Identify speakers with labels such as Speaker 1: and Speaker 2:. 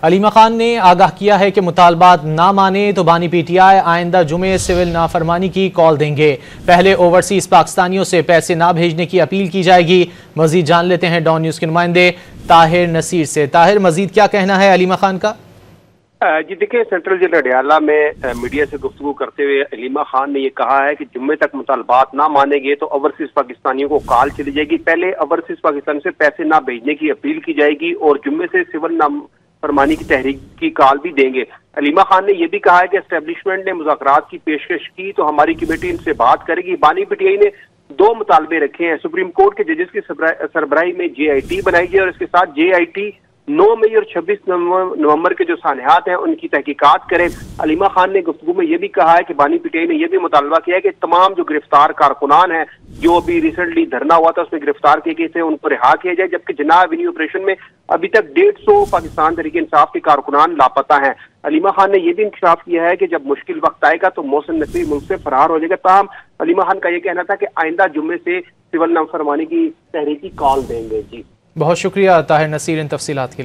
Speaker 1: अलीमा खान ने आगाह किया है कि मुतालबात ना माने तो बानी पीटीआई आइंदा जुमे सिविल नाफरमानी की कॉल देंगे। पहले ओवरसीज पाकिस्तानियों से पैसे ना भेजने की अपील की जाएगी। मजीद जान लेते हैं डॉन न्यूज के नुमाइंदे ताहिर नसीर से। ताहिर, मजीद क्या कहना है अलीमा खान का?
Speaker 2: जी देखिए, सेंट्रल जेल अडयाला में मीडिया से गुफ्तगू करते हुए अलीमा खान ने यह कहा है कि जुम्मे तक मुतालबात ना मानेंगे तो ओवरसीज पाकिस्तानियों को कॉल चली जाएगी। पहले ओवरसीज पाकिस्तान से पैसे ना भेजने की अपील की जाएगी और जुम्मे से सिविल नाफरमानी की तहरीक की कॉल भी देंगे। अलीमा खान ने यह भी कहा है कि एस्टेब्लिशमेंट ने मुज़ाकरात की पेशकश की तो हमारी कमेटी इनसे बात करेगी। बानी पीटीआई ने 2 मुतालबे रखे हैं। सुप्रीम कोर्ट के जजेस की सरबराही में JIT बनाई गई और इसके साथ JIT 9 मई और 26 नवंबर के जो सानहात हैं उनकी तहकीकात करें। अलीमा खान ने गुफ्तगू में यह भी कहा है कि बानी पीटीआई ने यह भी मुतालबा किया है कि तमाम जो गिरफ्तार कारकुनान हैं, जो अभी रिसेंटली धरना हुआ था उसमें गिरफ्तार किए गए थे, उनको रिहा किया जाए। जबकि जनाब विनी ऑपरेशन में अभी तक 150 पाकिस्तान तहरीक इंसाफ के कारकुनान लापता हैं। अलीमा खान ने यह भी इंकशाफ किया है कि जब मुश्किल वक्त आएगा तो मोहसिन नकवी मुल्क से फरार हो जाएगा। ताहम अलीमा खान का यह कहना था कि आइंदा जुम्मे से सिविल नाफरमानी की तहरीकी कॉल देंगे। जी
Speaker 1: बहुत शुक्रिया ताहिर नसीर इन तफसीलात के लिए।